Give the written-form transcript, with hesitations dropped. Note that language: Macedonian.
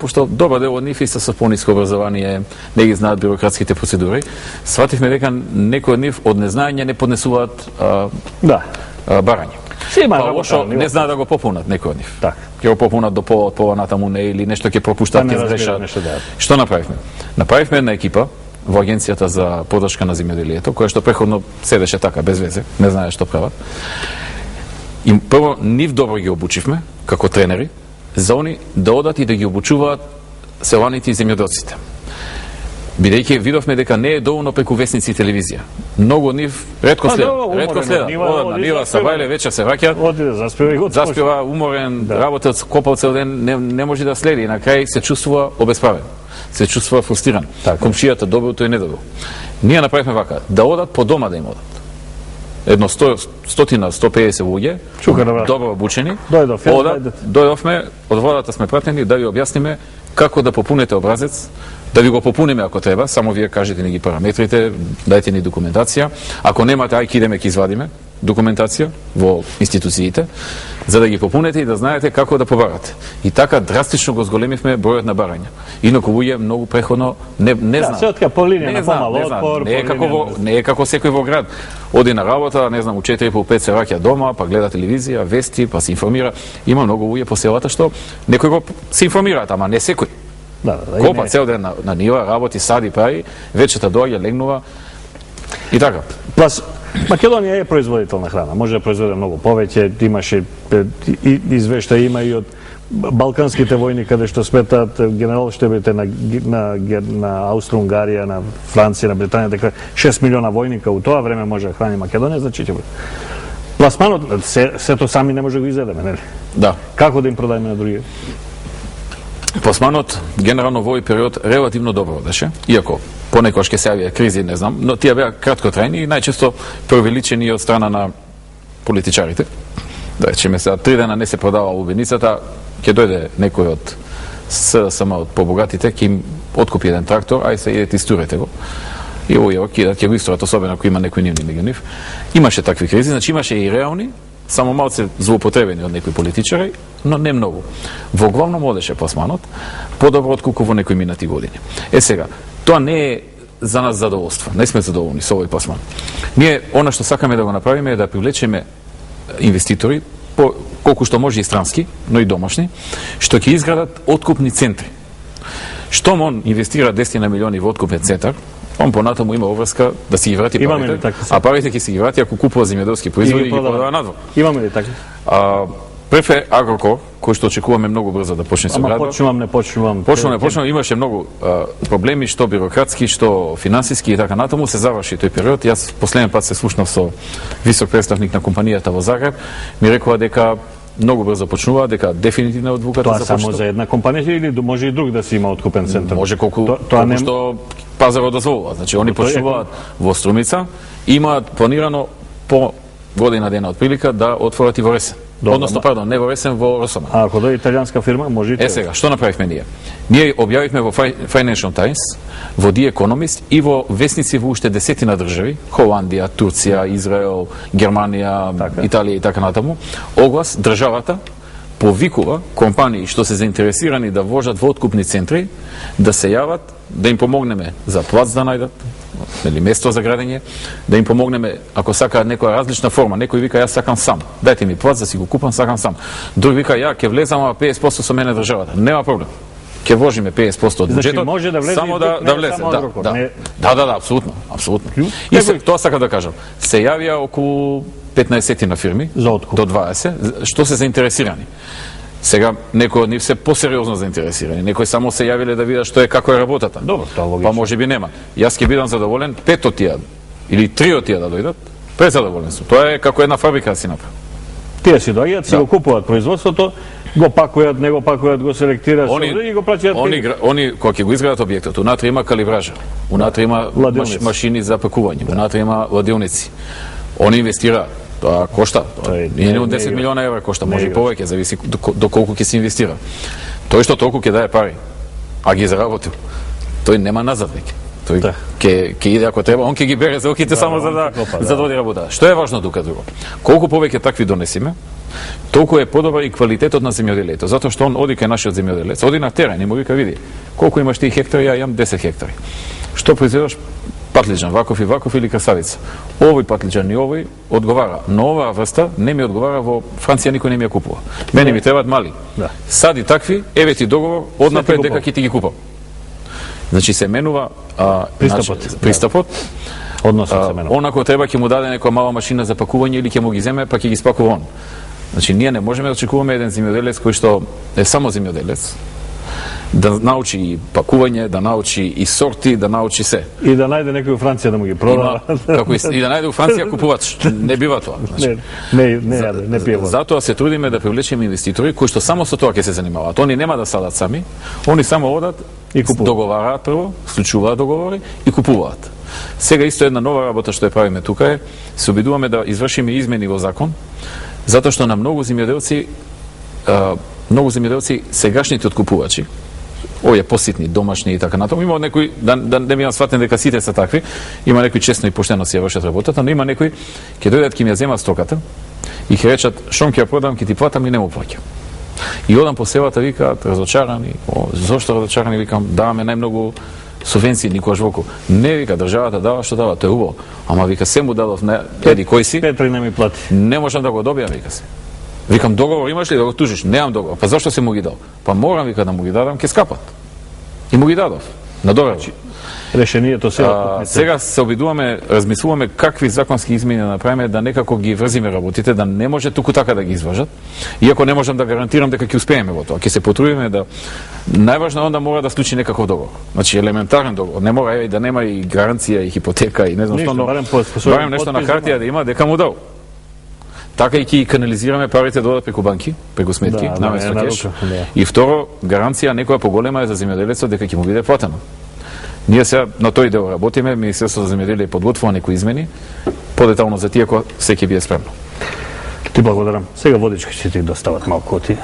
пошто добар дел од нив и со пониско образование, не ги знаат бюрократските процедури, свативме дека некои од нив од незнаење не поднесуваат барање. Па лошо не знаат да го пополнат некои од нив. Ќе го пополнат до пола натаму не или нешто ќе пропуштат, ќе грешат. Што направивме? Направивме една екипа во Агенцијата за поддршка на земјоделието, која што преходно седеше така без везе, не знае што прават. И прво нив добро ги обучивме како тренери за они да одат и да ги обучуваат селаните и земјоделците. Бидејќи видовме дека не е доволно преку весници и телевизија. Многу од нив ретко следат, одат на нива, сабајле, вечер се враќаат, заспива уморен, работат, копал цел ден, не може да следи и на крај се чувствува обесправен, се чувствува фрустриран. Комшијата добил, тој не добил. Ние направивме вака, да одат по дома да им одат. Едно 100-150 луѓе, добро обучени, дојдовме, од водата сме пратени да ви објасниме како да попуните образец, да ви го попуниме ако треба, само вие кажете ни ги параметрите, дајте ни документација. Ако немате, ајде идеме ќе извадиме документација во институциите, за да ги попунете и да знаете како да побарате. И така драстично го зголемивме бројот на барања. Инаку луѓе многу преходно не знаат. Се отка по линија на помал отпор, не е како секој во град. Оди на работа, не знам, у 4:30 се враќа дома, па гледа телевизија, вести, па се информира. Има многу луѓе по селата што некој го се информираат, ама не секој. Копа цел ден на нива, работи, сади, прави, вечерта доаѓа, легнува и така. Плас Македонија е производител на храна, може да произведе многу повеќе, имаше извешта има и од балканските војни каде што сметаат генералштебите на Аустро-Унгарија, на Франција, на Британија, дека 6 милиона војника у тоа време може да храни Македонија, значи ќе биде. Пласманот, сето сами не може да го изедеме, нели? Да. Како да им продајме на други? Пласманот генерално во овој период релативно добро одеше, иако понекогаш ќе се јавија кризи, не знам, но тие беа краткотрајни и најчесто преувеличени од страна на политичарите. Да речеме сега 3 дена не се продава лубеницата, ќе дојде некој од ССМ од побогатите, ќе им откупи еден трактор, ај се идете истурете го. И овие ќе го исторат, особено ако има некој нивни меѓу нив. Имаше такви кризи, значи имаше и реални, само малце злоупотребени од некои политичари, но не многу. Во главном одеше пласманот подобро отколку во некои минати години. Сега, тоа не е за нас задоволство. Не сме задоволни со овој пласман. Ние, она што сакаме да го направиме е да привлечеме инвеститори, колку што може и странски, но и домашни, што ќе изградат откупни центри. Штом он инвестира 10 милиони во откупен центар, он понатаму има обврска да си ги врати парите, а парите ќе си ги врати ако купува земјоделски производи и ги продава надвор. Имаме ли така? Префе Агрокор, кој што очекуваме многу брзо да почне со градот. Ама почнувам. Почнувам, имаше многу проблеми, што бюрократски, што финансиски и така натаму, се заврши тој период. Јас последен пат се слушнав со висок представник на компанијата во Загреб, ми рекува дека многу брзо почнува, дека дефинитивно одвуката започна. Тоа само за една компанија или може и друг да се има откупен центар? Може колку што пазарот дозволува. Значи они почнуваат во Струмица, имаат планирано по година дена од прилика да отворат и во Ресен. Односно, пардон, не во Ресен, во Росомах. А ако дојде италијанска фирма, може и тоа. Сега, што направивме ние? Ние објавивме во Financial Times, во The Economist и во весници во уште десетина држави, Холандија, Турција, Израел, Германија, Италија и така натаму, оглас државата повикува компании што се заинтересирани да вложат во откупни центри, да се јават, да им помогнеме за плац да најдат, или место за градење, да им помогнеме ако сакаат некоја различна форма. Некој вика јас сакам сам, дајте ми плац да си го купам, сакам сам. Друг вика ја ќе влезам 50% со мене државата. Нема проблем. Ќе вложиме 50% од буџетот. Значи може да влезе само да влезе. Да, апсолутно. И тоа сакам да кажам. Се јавија околу 15 на фирми за откуп до 20 што се заинтересирани. Сега некои од нив се посериозно заинтересирани, некои само се јавиле да видат што е, како е работата. Добро, тоа логично. Па може би нема. Јас ќе бидам задоволен 5 од тие или 3 од тие да дојдат. Презадоволен сум. Тоа е како една фабрика да си направи. Тие си доаѓаат, си го купуваат производството, го пакуваат, не го пакуваат, го селектираат и го плаќаат. Они кога ќе го изградат објектот, унатре има калибража, унатре има машини за пакување, унатре има ладилници. Они инвестираат. Тоа кошта. Не од 10 милиона евра кошта, може и повеќе, зависи до колку ќе се инвестира. Тој што толку ќе даде пари, а ги заработил, тој нема назад веќе. тој ќе иде ако треба, он ќе ги бере за оките само за да оди работа. Што е важно тука друго? Колку повеќе такви донесиме, толку е подобар и квалитетот на земјоделието, затоа што он оди кај нашиот земјоделец, оди на терен и му вика види, колку имаш ти хектари, ја имам 10 хектари. Што произведуваш? Патлиџан, ваков или красавица. Овој патлиџан и овој одговара, но оваа врста не ми одговара, во Франција никој не ми ја купува. Мене ми требаат мали. Сади такви, еве ти договор, однапред дека ќе ти ги купам. Значи се менува пристапот. Односот се менува. Он ако треба ќе му даде некоја мала машина за пакување или ќе му ги земе, па ќе ги спакува он. Значи ние не можеме да очекуваме еден земјоделец кој што е само земјоделец да научи и пакување, да научи и сорти, да научи се. И да најде некој во Франција да му ги прода. И да најде во Франција купувач. Не бива тоа. Значи, не пие вода. Затоа се трудиме да привлечеме инвеститори кои што само со тоа ќе се занимаваат. Они нема да садат сами, они само одат и договараат прво, склучуваат договори и купуваат. Сега исто една нова работа што ја правиме тука е, се обидуваме да извршиме измени во закон, затоа што на многу земјоделци сегашните откупувачи, овие поситни, домашни и така натаму, има некои, да не ми сватен дека сите се такви, има некои честно и поштено си ја вршат работата, но има некои ќе дојдат ќе ми ја земат стоката и ќе речат шом ќе ја продам, ќе ти платам и не му плаќам. И одам по селата, викаат разочарани, зошто разочарани, викам, даваме најмногу субвенции, никогаш воку. Не, вика, државата дава што дава, тоа е убаво. Ама вика, се му дадов на еди кој си. Петри не ми плати. Не можам да го добијам, вика се. Викам, договор имаш ли да го тужиш? Немам договор. Па зашто се му ги дал? Па морам, вика, да му ги дадам, ќе скапат. И му ги дадов. На договор. Решението сега се обидуваме, размислуваме какви законски измени да направиме, да некако ги врзиме работите, да не може туку така да ги изважат. Иако не можам да гарантирам дека ќе успееме во тоа. Ќе се потрудиме да најважно онда мора да склучи некаков договор. Значи елементарен договор. Не мора да нема и гаранција и хипотека и не знам што, но барем нешто на хартија да има дека му дал. Така и ќе канализираме парите да одат преку банки, преку сметки, наместо кеш. И второ, гаранција некоја поголема е за земјоделецот дека ќе му биде платено. Ние сега на тој дел работиме, Министерството за земјоделие подготвува некои измени, подетално за тие кои се ќе биде спремно. Ти благодарам. Сега водичка ќе ти достават малку ти.